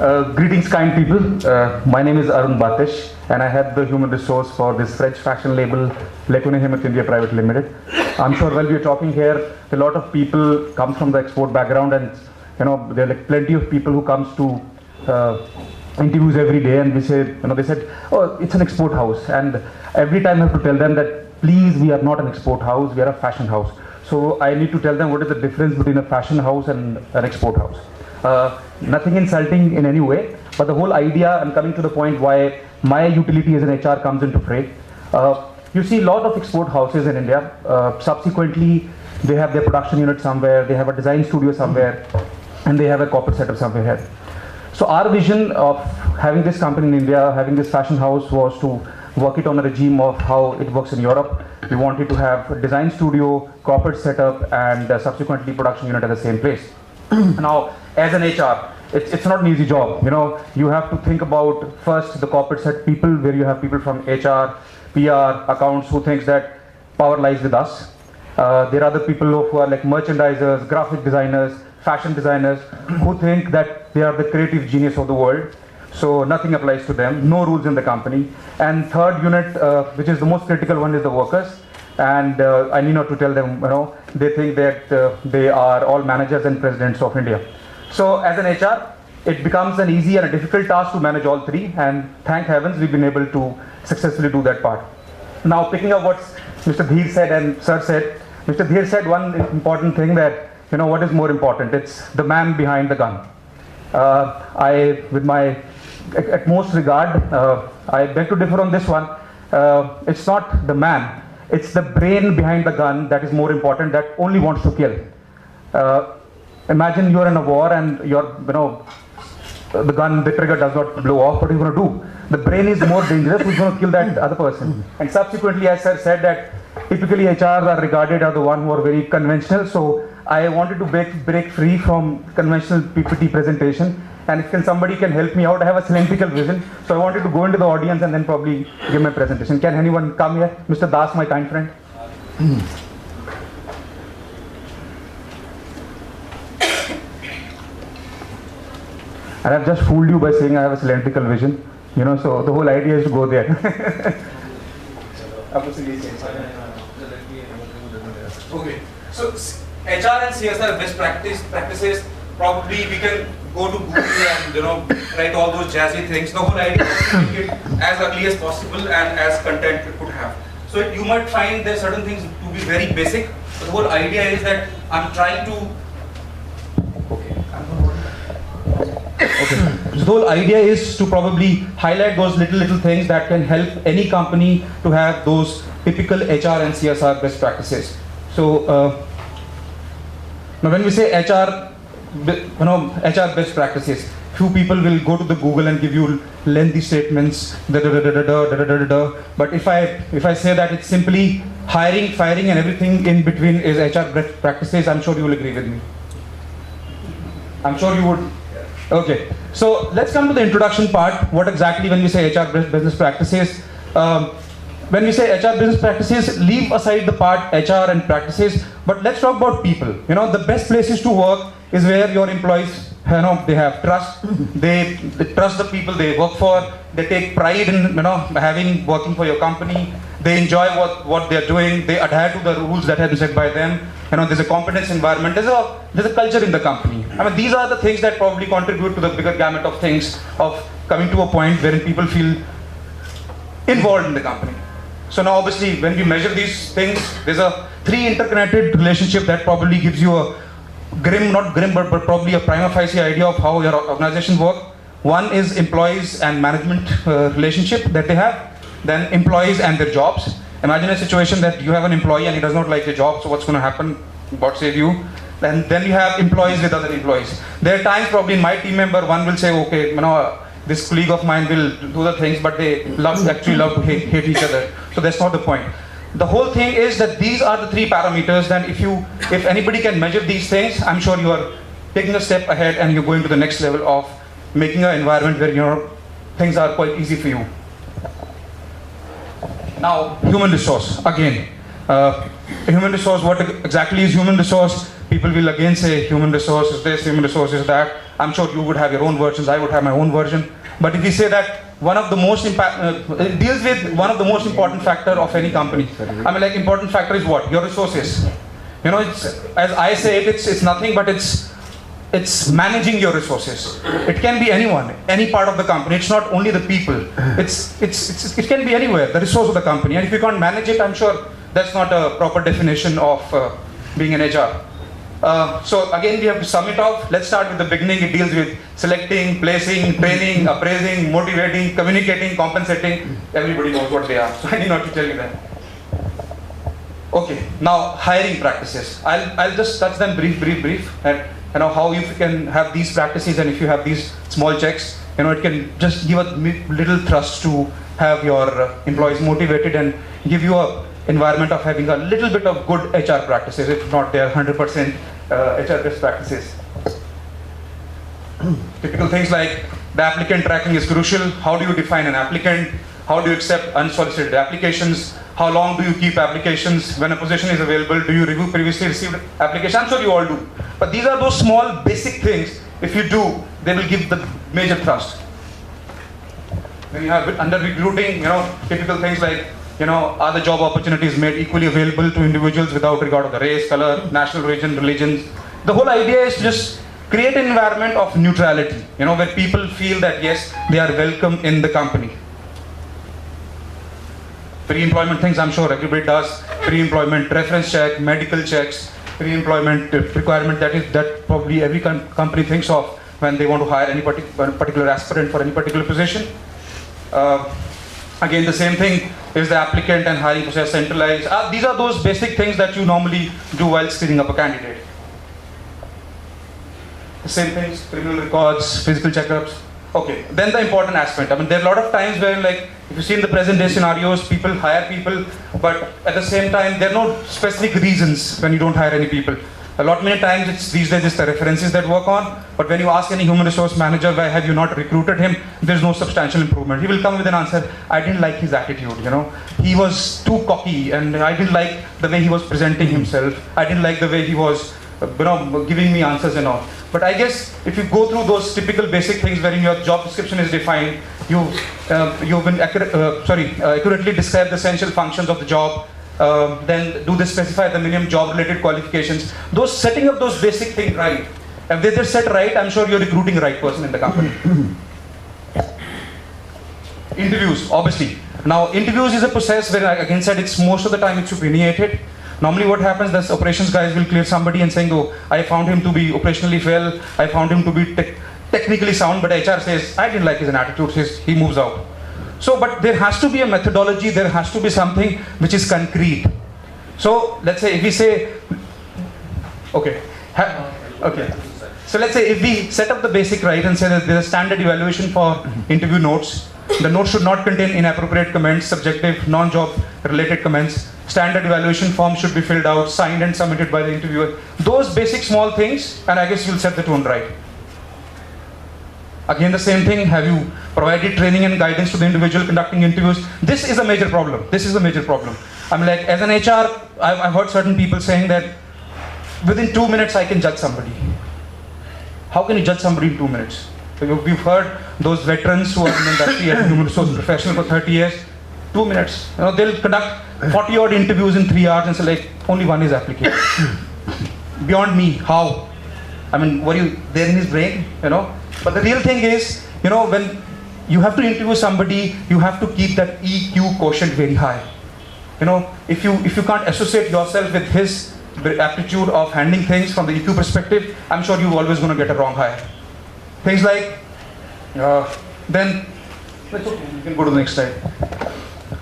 Greetings, kind people. My name is Arun Batish, and I head the human resource for this French fashion label, Lekune Hemant India Private Limited. I'm sure while we're talking here, a lot of people come from the export background, and there are like plenty of people who comes to interviews every day, and they said, oh, it's an export house, and every time I have to tell them that please, we are not an export house, we are a fashion house. So I need to tell them what is the difference between a fashion house and an export house. Nothing insulting in any way, but the whole idea, I'm coming to the point why my utility as an HR comes into fray. You see a lot of export houses in India. Subsequently, they have their production unit somewhere, they have a design studio somewhere, and they have a corporate setup somewhere here. So our vision of having this company in India, having this fashion house, was to work it on a regime of how it works in Europe. We wanted to have a design studio, corporate setup, and subsequently production unit at the same place. Now, as an HR, it's not an easy job. You have to think about first the corporate set people, where you have people from HR, PR, accounts, who thinks that power lies with us. There are other people who are like merchandisers, graphic designers, fashion designers, who think that they are the creative genius of the world. So nothing applies to them, no rules in the company. And third unit, which is the most critical one, is the workers. And I need not to tell them, they think that they are all managers and presidents of India. So as an HR, it becomes an easy and a difficult task to manage all three, and thank heavens we've been able to successfully do that part. Now, picking up what Mr. Dheer said and Sir said, Mr. Dheer said one important thing, that what is more important? It's the man behind the gun. With my utmost regard, I beg to differ on this one. It's not the man, it's the brain behind the gun that is more important, that only wants to kill. Imagine you're in a war and the gun, the trigger does not blow off. What are you going to do? The brain is more dangerous. Who's going to kill that other person? And subsequently, as Sir said, that typically HRs are regarded as the one who are very conventional. So I wanted to break free from conventional PPT presentation. And if somebody can help me out, I have a cylindrical vision. So I wanted to go into the audience and then probably give my presentation. Can anyone come here? Mr. Das, my kind friend. And I've just fooled you by saying I have a cylindrical vision. So the whole idea is to go there. Okay. So HR and CSR best practices, probably we can go to Google and write all those jazzy things. The whole idea is to make it as ugly as possible and as content it could have. So you might find there certain things to be very basic, but the whole idea is that I'm trying to. Okay. So the whole idea is to probably highlight those little things that can help any company to have those typical HR and CSR best practices. So now when we say HR best practices, few people will go to the Google and give you lengthy statements, but if I say that it's simply hiring, firing, and everything in between is HR best practices, I'm sure you will agree with me. I'm sure you would. Okay, so let's come to the introduction part. What exactly when we say HR business practices? When we say HR business practices, leave aside the part HR and practices, but let's talk about people. The best places to work is where your employees, they have trust. They trust the people they work for. They take pride in working for your company. They enjoy what they're doing. They adhere to the rules that have been set by them. There's a competence environment. There's a culture in the company. These are the things that probably contribute to the bigger gamut of things of coming to a point wherein people feel involved in the company. So now obviously when we measure these things, there's a three interconnected relationship that probably gives you a but probably a prima facie idea of how your organization works. One is employees and management relationship that they have, then employees and their jobs. Imagine a situation that you have an employee and he does not like your job, so what's going to happen? God save you. Then you have employees with other employees. There are times probably in my team member, one will say, okay, this colleague of mine will do the things, but they actually love to hate each other. So that's not the point. The whole thing is that these are the three parameters. Then if anybody can measure these things, I'm sure you are taking a step ahead and you're going to the next level of making an environment where things are quite easy for you. Now, human resource again. Human resource. What exactly is human resource? people will again say human resources this, human resources that. I'm sure you would have your own versions, I would have my own version. But if we say that one of the most it deals with one of the most important factor of any company. I mean, like, important factor is what? Your resources. You know, it's, as I say it, it's nothing but it's managing your resources. It can be anyone, any part of the company. It's not only the people. It can be anywhere, the resource of the company. And if you can't manage it, I'm sure that's not a proper definition of being an HR. So again, we have to sum it off. Let's start with the beginning. It deals with selecting, placing, training, appraising, motivating, communicating, compensating. Everybody knows what they are, so I need not to tell you that. Okay, now hiring practices. I'll just touch them brief, and you know how you can have these practices, and if you have these small checks, you know, it can just give a little thrust to have your employees motivated and give you a environment of having a little bit of good HR practices, if not their 100% HR best practices. Typical things like the applicant tracking is crucial. How do you define an applicant? How do you accept unsolicited applications? How long do you keep applications? When a position is available, do you review previously received applications? I'm sure you all do. But these are those small basic things. If you do, they will give the major thrust. When you have under recruiting, you know, typical things like, you know, are the job opportunities made equally available to individuals without regard of the race, color, national origin, religions? The whole idea is to just create an environment of neutrality, you know, where people feel that yes, they are welcome in the company. Pre-employment things, I'm sure everybody does. Pre-employment reference check, medical checks, pre-employment requirement that probably every company thinks of when they want to hire any particular aspirant for any particular position. Again, the same thing is the applicant and hiring process centralized. These are those basic things that you normally do while screening up a candidate. The same things, criminal records, physical checkups. Okay, then the important aspect. I mean, there are a lot of times where, like, if you see in the present day scenarios, people hire people, but at the same time, there are no specific reasons when you don't hire any people. A lot many times these days it's the references that work on, but when you ask any human resource manager, why have you not recruited him, there's no substantial improvement. He will come with an answer, I didn't like his attitude, you know. He was too cocky and I didn't like the way he was presenting himself. I didn't like the way he was, you know, giving me answers and all. But I guess if you go through those typical basic things wherein your job description is defined, you've been accurately described the essential functions of the job, then do they specify the minimum job-related qualifications. Those setting up those basic things right. If they're set right, I'm sure you're recruiting the right person in the company. Interviews, obviously. Now, interviews is a process where, again said, it's most of the time it's opinionated. Normally what happens, the operations guys will clear somebody and saying, oh, I found him to be operationally well, I found him to be technically sound, but HR says, I didn't like his attitude, says he moves out. So, but there has to be a methodology, there has to be something which is concrete. So, let's say if we say, okay. So let's say if we set up the basic right and say that there's a standard evaluation for interview notes, the notes should not contain inappropriate comments, subjective, non-job related comments. Standard evaluation form should be filled out, signed and submitted by the interviewer. Those basic small things, and I guess you'll set the tone right. Again, the same thing, have you provided training and guidance to the individual conducting interviews? This is a major problem. This is a major problem. I mean, like, as an HR, I've heard certain people saying that within 2 minutes I can judge somebody. How can you judge somebody in 2 minutes? So we've heard those veterans who are in the industry as a human resource professional for 30 years, 2 minutes. You know, they'll conduct 40 odd interviews in 3 hours and say, like, only one is applicable. Beyond me, how? I mean, were you there in his brain, you know? But the real thing is, you know, when you have to interview somebody, you have to keep that EQ quotient very high. You know, if you can't associate yourself with his aptitude of handling things from the EQ perspective, I'm sure you're always going to get a wrong hire. Things like, then, that's okay, you can go to the next slide.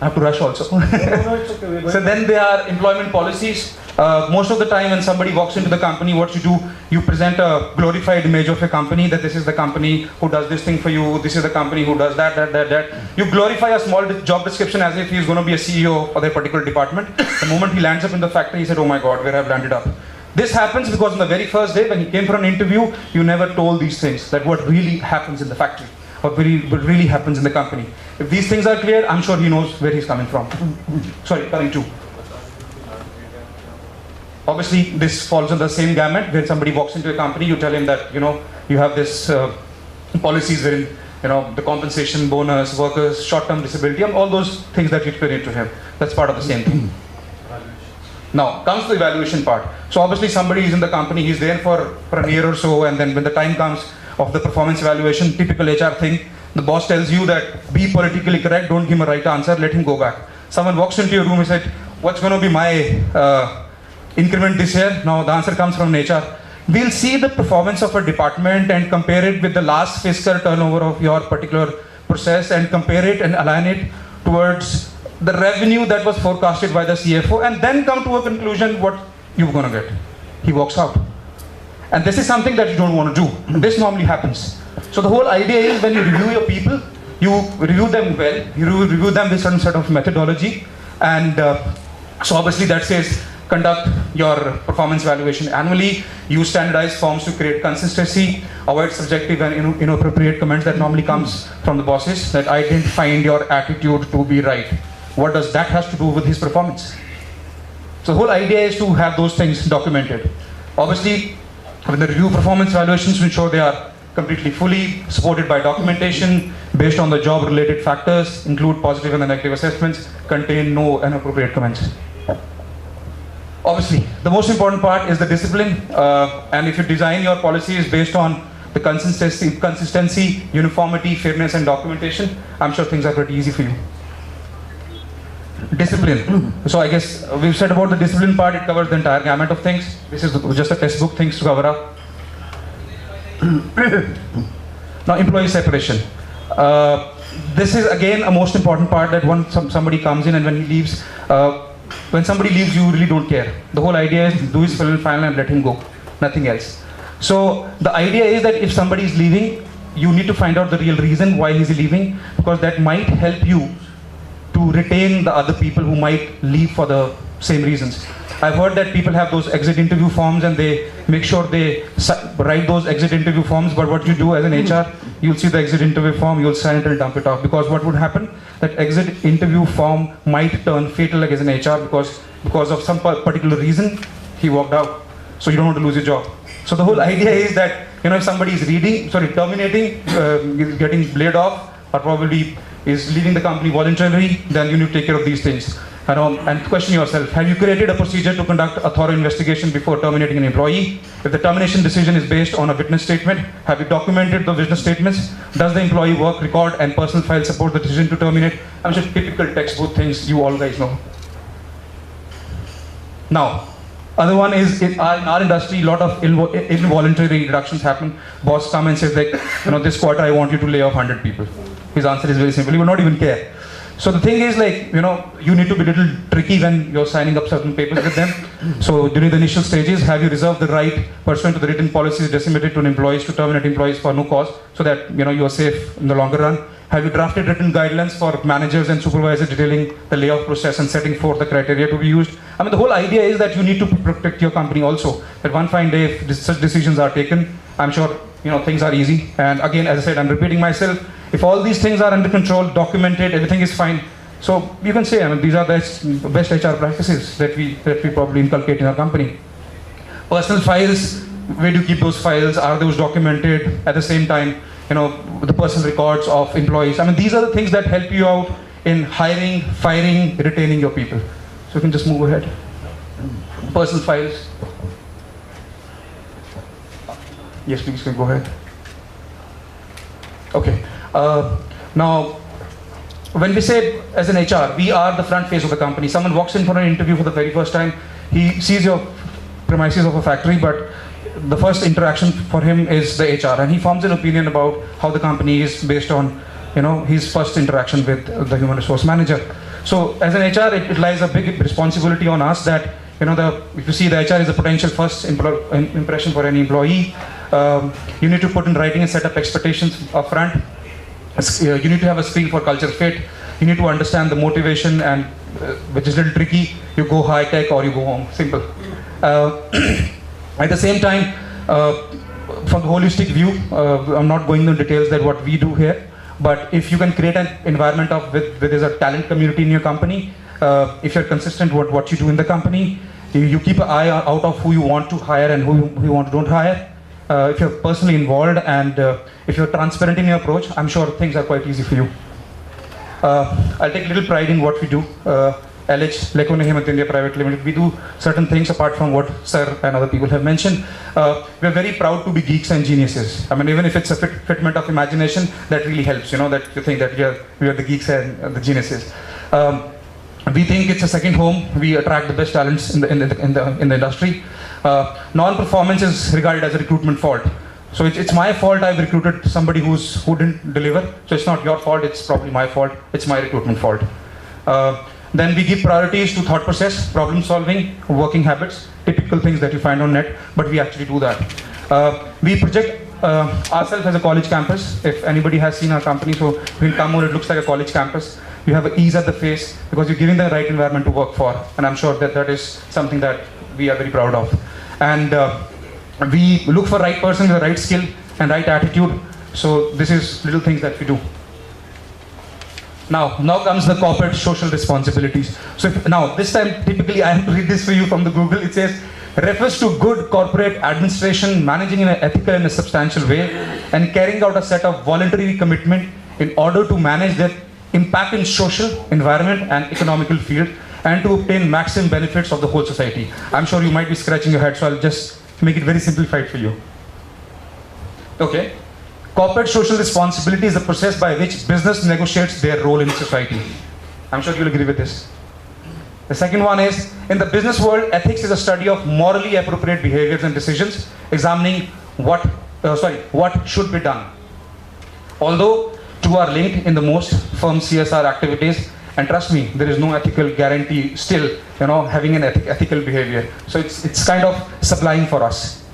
I have to rush also. No, it's okay. So then there are employment policies. Most of the time when somebody walks into the company, what you do, you present a glorified image of a company, that this is the company who does this thing for you, this is the company who does that. You glorify a small job description as if he's going to be a CEO of their particular department. The moment he lands up in the factory, he said, oh my God, where have I landed up? This happens because on the very first day when he came for an interview, you never told these things, that what really happens in the factory, what really happens in the company. If these things are clear, I'm sure he knows where he's coming from. Sorry, coming to. Obviously, this falls on the same gamut. When somebody walks into a company, you tell him that, you have this policies wherein, the compensation, bonus, workers, short-term disability, and all those things that you explain to him. That's part of the same thing. Now, comes to the evaluation part. So obviously somebody is in the company, he's there for a year or so, and then when the time comes of the performance evaluation, typical HR thing, the boss tells you that be politically correct, don't give him a right answer, let him go back. Someone walks into your room and said, what's going to be my increment this year? Now the answer comes from HR. We'll see the performance of a department and compare it with the last fiscal turnover of your particular process and compare it and align it towards the revenue that was forecasted by the CFO, and then come to a conclusion what you're going to get. He walks out. And this is something that you don't want to do. This normally happens. So the whole idea is when you review your people, you review them well, you review them with certain sort of methodology, and so obviously that says conduct your performance evaluation annually, use standardized forms to create consistency, avoid subjective and inappropriate comments that normally comes from the bosses that I didn't find your attitude to be right. What does that has to do with his performance? So the whole idea is to have those things documented. Obviously, when the review performance evaluations, to ensure they are completely fully supported by documentation based on the job related factors, include positive and negative assessments, contain no inappropriate comments. Obviously, the most important part is the discipline, and if you design your policies based on the consistency, uniformity, fairness and documentation, I'm sure things are pretty easy for you. Discipline. So I guess we've said about the discipline part, it covers the entire gamut of things. This is just a textbook things to cover up. Now, employee separation. This is again a most important part, that when somebody comes in and when he leaves, when somebody leaves, you really don't care. The whole idea is do his fill and final and let him go, nothing else. So the idea is that if somebody is leaving, you need to find out the real reason why he's leaving, because that might help you to retain the other people who might leave for the same reasons. I've heard that people have those exit interview forms and they make sure they write those exit interview forms, but what you do as an HR, you'll see the exit interview form, you'll sign it and dump it off, because what would happen, that exit interview form might turn fatal as an HR because of some particular reason he walked out. So you don't want to lose your job. So the whole idea is that, if somebody is terminating, getting laid off, or probably is leaving the company voluntarily, then you need to take care of these things. And question yourself, have you created a procedure to conduct a thorough investigation before terminating an employee? If the termination decision is based on a witness statement, have you documented the witness statements? Does the employee work record and personal file support the decision to terminate? I'm sure typical textbook things you all guys know. Now, other one is, in our industry, a lot of involuntary reductions happen. Boss comes and says like, this quarter I want you to lay off 100 people. His answer is very simple, he will not even care. So the thing is like, you need to be a little tricky when you're signing up certain papers with them. So during the initial stages, have you reserved the right pursuant to the written policies disseminated to employees to terminate employees for no cause, so that you are safe in the longer run? Have you drafted written guidelines for managers and supervisors detailing the layoff process and setting forth the criteria to be used? I mean, the whole idea is that you need to protect your company also. That one fine day, if such decisions are taken, I'm sure things are easy. And again, as I said, I'm repeating myself. If all these things are under control, documented, everything is fine. So you can say, these are the best HR practices that we probably inculcate in our company. Personal files, where do you keep those files? Are those documented? At the same time, the personal records of employees. These are the things that help you out in hiring, firing, retaining your people. So you can just move ahead. Personal files. Yes, please, can go ahead. Okay. Now, when we say as an HR, we are the front face of the company. Someone walks in for an interview for the very first time. He sees your premises of a factory, but the first interaction for him is the HR, and he forms an opinion about how the company is based on, his first interaction with the human resource manager. So as an HR, it lies a big responsibility on us that, if you see the HR is a potential first impression for any employee, you need to put in writing and set up expectations up front. You need to have a screen for culture fit. You need to understand the motivation, and which is a little tricky. You go high tech or you go home. Simple. At the same time, from the holistic view, I'm not going into details that what we do here, but if you can create an environment where there's a talent community in your company, if you're consistent with what you do in the company, You keep an eye out of who you want to hire and who you want to don't hire. If you're personally involved and if you're transparent in your approach, I'm sure things are quite easy for you. I'll take little pride in what we do. LH, Lekone Hemant India Private Limited, we do certain things apart from what Sir and other people have mentioned. We're very proud to be geeks and geniuses. I mean, even if it's a fitment of imagination, that really helps, you know, that you think that we are the geeks and the geniuses. We think it's a second home. We attract the best talents in the industry. Non-performance is regarded as a recruitment fault. So it's my fault I've recruited somebody who didn't deliver. So it's not your fault, it's probably my fault. It's my recruitment fault. Then we give priorities to thought process, problem solving, working habits, typical things that you find on net, but we actually do that. We project ourselves as a college campus. If anybody has seen our company, so when you come on, it looks like a college campus. You have an ease at the face because you're giving the right environment to work for. And I'm sure that that is something that we are very proud of. And we look for right person with the right skill and right attitude. So this is little things that we do. Now comes the corporate social responsibilities. So now this time, typically I have to read this for you from the Google. It says, refers to good corporate administration, managing in an ethical and a substantial way, and carrying out a set of voluntary commitment in order to manage their impact in social, environment, and economical field, and to obtain maximum benefits of the whole society. I'm sure you might be scratching your head, so I'll just make it very simplified for you. Okay. Corporate social responsibility is the process by which business negotiates their role in society. I'm sure you'll agree with this. The second one is, in the business world, ethics is a study of morally appropriate behaviors and decisions, examining what should be done. Although two are linked in the most firm CSR activities, and trust me, there is no ethical guarantee still, you know, having an ethical behavior. So it's kind of supplying for us.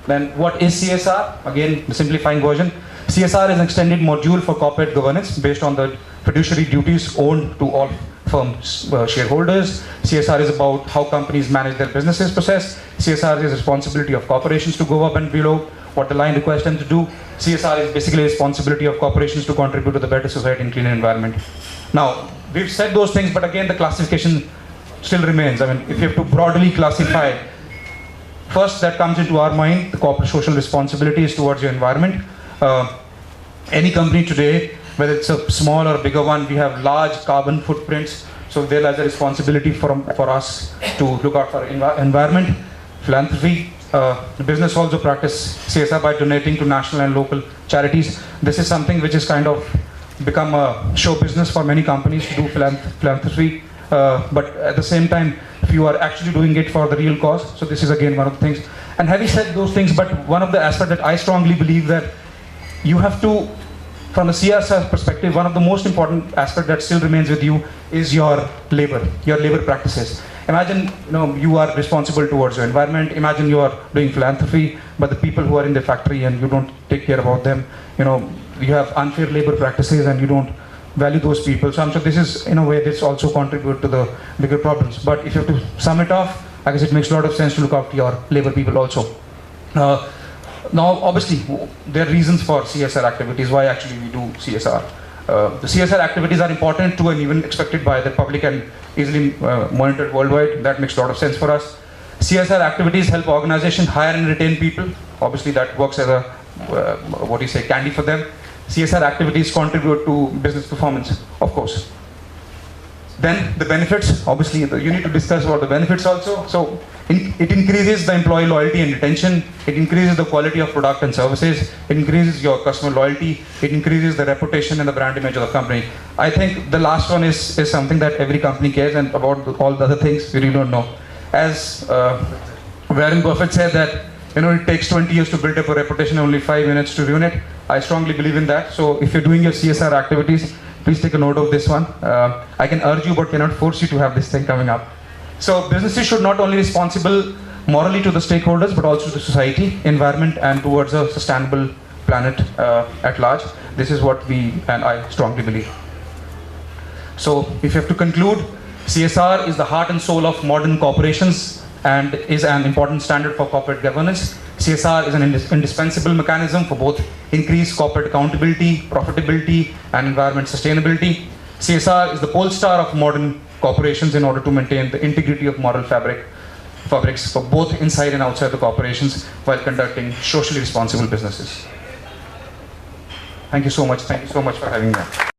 Then what is CSR? Again, the simplifying version. CSR is an extended module for corporate governance based on the fiduciary duties owed to all firms' shareholders. CSR is about how companies manage their businesses process. CSR is responsibility of corporations to go up and below what the line requires them to do. CSR is basically responsibility of corporations to contribute to the better society and cleaner environment. Now, we've said those things, but again, the classification still remains. I mean, if you have to broadly classify, first that comes into our mind, the corporate social responsibility is towards your environment. Any company today, whether it's a small or bigger one, we have large carbon footprints. So there lies a responsibility for us to look out for environment. Philanthropy, the business also practice CSR by donating to national and local charities. This is something which is kind of become a show business for many companies to do philanthropy. But at the same time, if you are actually doing it for the real cause, so this is again one of the things. And having said those things, but one of the aspects that I strongly believe that you have to, from a CSR perspective, one of the most important aspects that still remains with you is your labor practices. Imagine, you are responsible towards your environment. Imagine you are doing philanthropy, but the people who are in the factory and you don't take care about them, you have unfair labor practices and you don't value those people. So I'm sure this is, in a way, this also contribute to the bigger problems. But if you have to sum it off, I guess it makes a lot of sense to look after your labor people also. Now, obviously, there are reasons for CSR activities, why actually we do CSR. The CSR activities are important to and even expected by the public and easily monitored worldwide. That makes a lot of sense for us. CSR activities help organizations hire and retain people. Obviously, that works as a, candy for them. CSR activities contribute to business performance, of course. Then the benefits, obviously, you need to discuss about the benefits also. So it increases the employee loyalty and retention. It increases the quality of product and services. It increases your customer loyalty. It increases the reputation and the brand image of the company. I think the last one is something that every company cares, and about all the other things we really don't know. As Warren Buffett said that, it takes 20 years to build up a reputation, only 5 minutes to ruin it. I strongly believe in that. So if you're doing your CSR activities, please take a note of this one. I can urge you but cannot force you to have this thing coming up. So businesses should not only be responsible morally to the stakeholders, but also to society, environment, and towards a sustainable planet at large. This is what we and I strongly believe. So if you have to conclude, CSR is the heart and soul of modern corporations and is an important standard for corporate governance. CSR is an indispensable mechanism for both increased corporate accountability, profitability, and environment sustainability. CSR is the pole star of modern corporations in order to maintain the integrity of moral fabrics for both inside and outside the corporations while conducting socially responsible businesses. Thank you so much. Thank you so much for having me.